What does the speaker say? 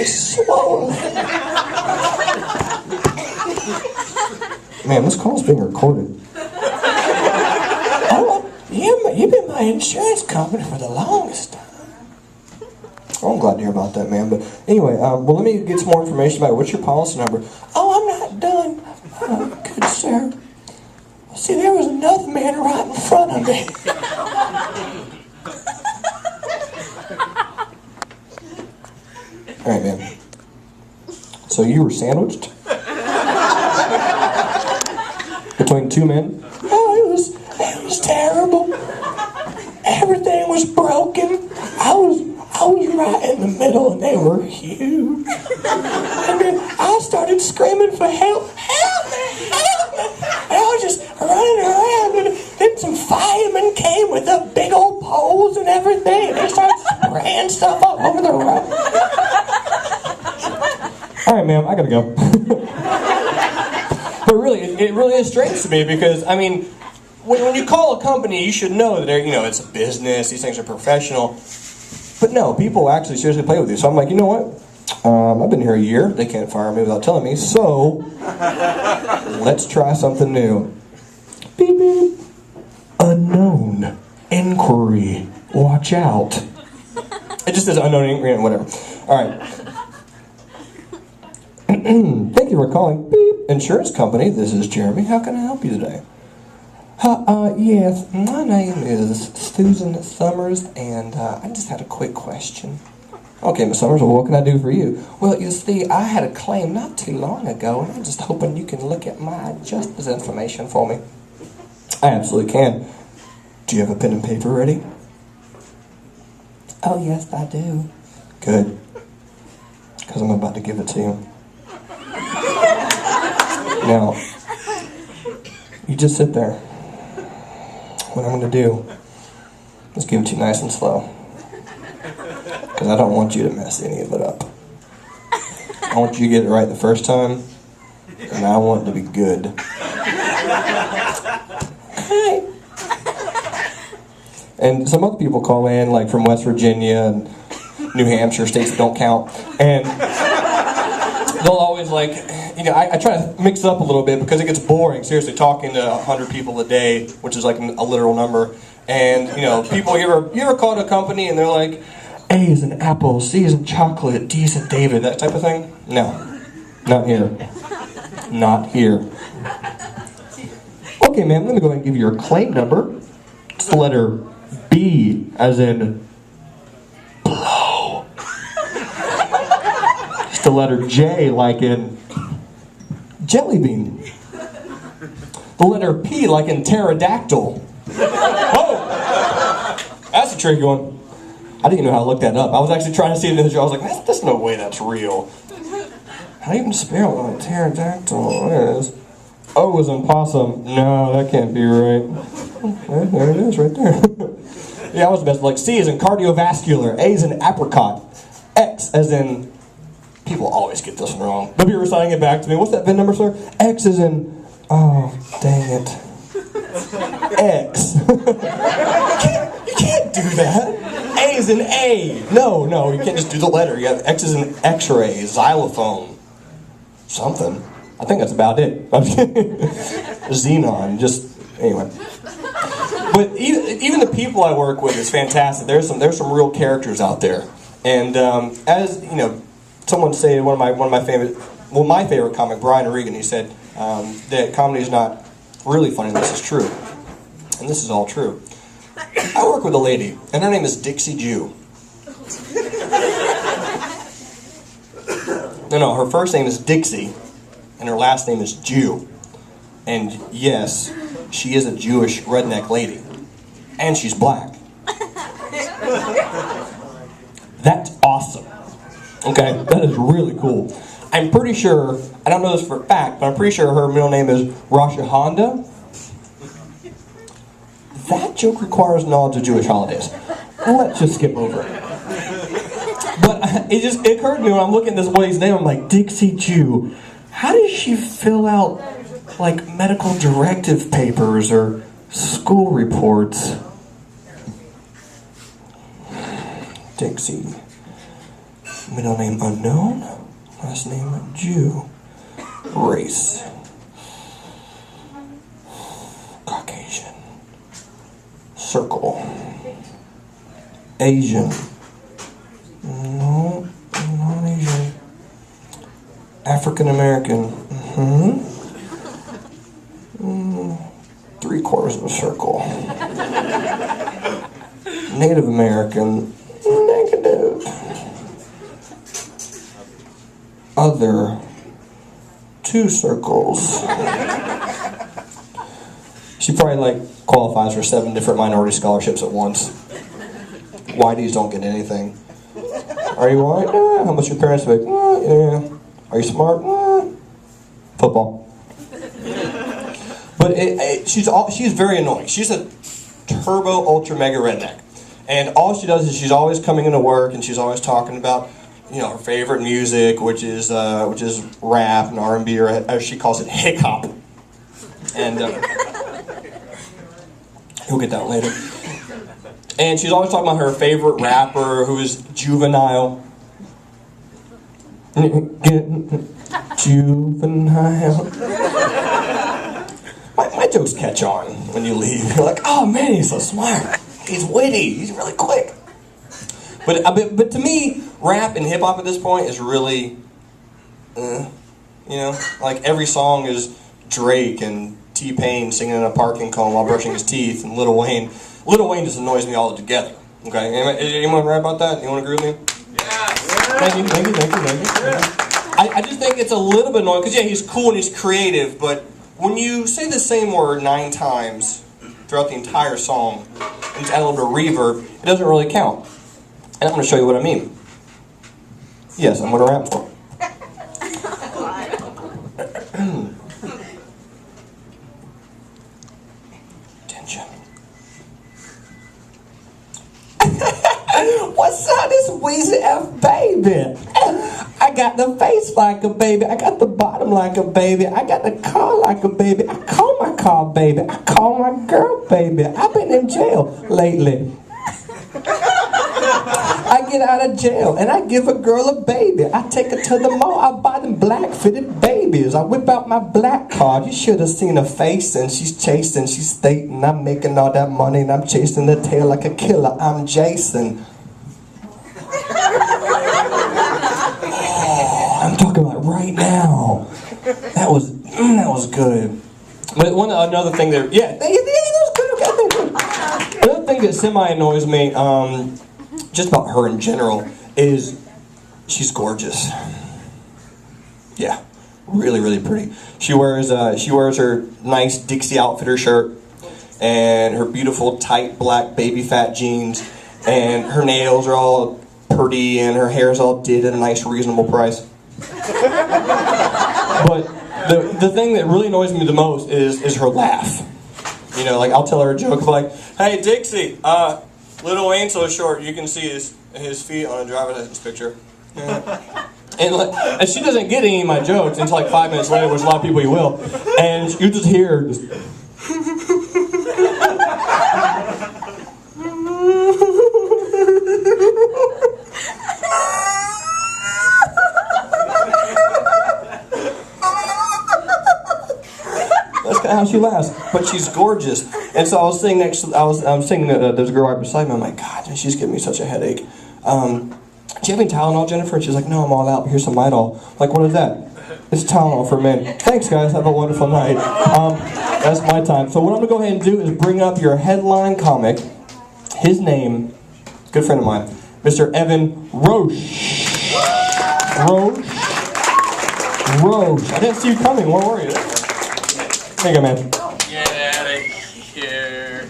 very swollen. Man, this call's being recorded. Oh, you've been my insurance company for the longest time. Oh, I'm glad to hear about that, man. But anyway, well, let me get some more information about it. What's your policy number? Oh, I'm not done. Good sir. See, there was another man right in front of me. All right, man. So you were sandwiched between two men? Oh, it was terrible. Everything was broken. I was right in the middle, and they were huge. And then I started screaming for help. Help me! Help me! And I was just running around, and then some firemen came with the big old poles and everything, and they started spraying stuff all over the road. All right, ma'am, I gotta go. But really, it really is strange to me because, I mean, when you call a company, you should know that it's a business. These things are professional. But no, people actually seriously play with you. So I'm like, you know what? I've been here a year. They can't fire me without telling me. So let's try something new. Beep beep. Unknown inquiry. Watch out. It just says unknown inquiry, whatever. All right. Thank you for calling Beep Insurance Company. This is Jeremy. How can I help you today? Yes, my name is Susan Summers, and I just had a quick question. Okay, Miss Summers, well, what can I do for you? Well, you see, I had a claim not too long ago, and I'm just hoping you can look at my adjuster's information for me. I absolutely can. Do you have a pen and paper ready? Oh, yes, I do. Good. Because I'm about to give it to you. Now, you just sit there. What I'm going to do is give it to you nice and slow. Because I don't want you to mess any of it up. I want you to get it right the first time, and I want it to be good. Okay. And some other people call in, like from West Virginia and New Hampshire, states that don't count, and they'll always I try to mix it up a little bit because it gets boring, seriously, talking to 100 people a day, which is like a literal number. And, people, you ever call a company and they're like, A is an apple, C is in chocolate, D is in David, that type of thing? No, not here. Not here. Okay, ma'am, let me go ahead and give you your claim number. It's the letter B, as in blow. It's the letter J, like in jelly bean. The letter P, like in pterodactyl. Oh! That's a tricky one. I didn't even know how to look that up. I was actually trying to see it in the show. I was like, there's no way that's real. How do you even spell pterodactyl? There it is. O is in possum. No, that can't be right. There it is, right there. Yeah, I was the best. Like, C is in cardiovascular. A is in apricot. X as in... People always get this one wrong. They'll be reciting it back to me. What's that VIN number, sir? X is in... Oh, dang it. X. You can't do that. A is in A. No, you can't just do the letter. You have X is in X-ray, xylophone, something. I think that's about it. Xenon, anyway. But even the people I work with is fantastic. There's some real characters out there. And as someone said, my favorite comic, Brian Regan, he said that comedy is not really funny unless it's true. And this is all true. I work with a lady, and her name is Dixie Jew. No, her first name is Dixie, and her last name is Jew. And yes, she is a Jewish redneck lady. And she's black. That's awesome. Okay, that is really cool. I'm pretty sure, I don't know this for a fact, but I'm pretty sure her middle name is Rosh Hashanah. That joke requires knowledge of Jewish holidays. Let's just skip over it. But it occurred to me when I'm looking at this lady's name, I'm like, Dixie Jew. How does she fill out, like, medical directive papers or school reports? Middle name unknown. Last name Jew. Race. Caucasian. Circle. Asian. No, not Asian. African American. Three-quarters of a circle. Native American. Negative. Other. 2 circles. She probably qualifies for 7 different minority scholarships at once. Whiteys don't get anything. Are you white? How much your parents make? Yeah. Are you smart? Football. But she's very annoying. She's a turbo ultra mega redneck, and all she does is she's always coming into work and she's always talking about her favorite music, which is rap and R&B, or as she calls it, hip hop. And you'll get that later. And she's always talking about her favorite rapper, who is Juvenile. Juvenile. My jokes catch on when you leave. You're like, oh man, he's so smart. He's witty. He's really quick. But to me, rap and hip hop at this point is really, every song is Drake and T-Pain singing in a parking cone while brushing his teeth, and Lil Wayne. Lil Wayne just annoys me all together. Okay, anyone right about that? Anyone agree with me? Yeah. Thank you. I just think it's a little bit annoying because he's cool and he's creative, but when you say the same word 9 times throughout the entire song and just add a little bit of reverb, it doesn't really count. And I'm going to show you what I mean. Yes, I'm going to rap for it. Attention. What's up, this Weezy F baby? I got the face like a baby. I got the bottom like a baby. I got the car like a baby. I call my car baby. I call my girl baby. I've been in jail lately. I get out of jail and I give a girl a baby. I take her to the mall. I buy them black fitted babies. I whip out my black card. You should have seen her face, and she's chasing. She's stating, I'm making all that money and I'm chasing the tail like a killer. I'm Jason. Oh, I'm talking about right now. That was good. But another thing that that was good. Okay, another thing that semi annoys me, just about her in general, is she's gorgeous. Yeah, really, really pretty. She wears her nice Dixie Outfitter shirt and her beautiful tight black baby fat jeans, and her nails are all pretty and her hair's all did at a nice reasonable price. But the thing that really annoys me the most is her laugh. I'll tell her a joke like, hey Dixie, Lil Wayne so short you can see his feet on a driver's license picture. Yeah. And she doesn't get any of my jokes until 5 minutes later, which a lot of people you will. And you just hear her just that's kind of how she laughs, but she's gorgeous. And so I was sitting there's a girl right beside me. I'm like, God, she's giving me such a headache. Do you have any Tylenol, Jennifer? And she's like, no, I'm all out. Here's some Midol. I'm like, what is that? It's Tylenol for men. Thanks, guys. Have a wonderful night. That's my time. So what I'm going to go ahead and do is bring up your headline comic. His name, good friend of mine, Mr. Evan Roche. Roche. I didn't see you coming. Where were you? There you go, man. Get out of here.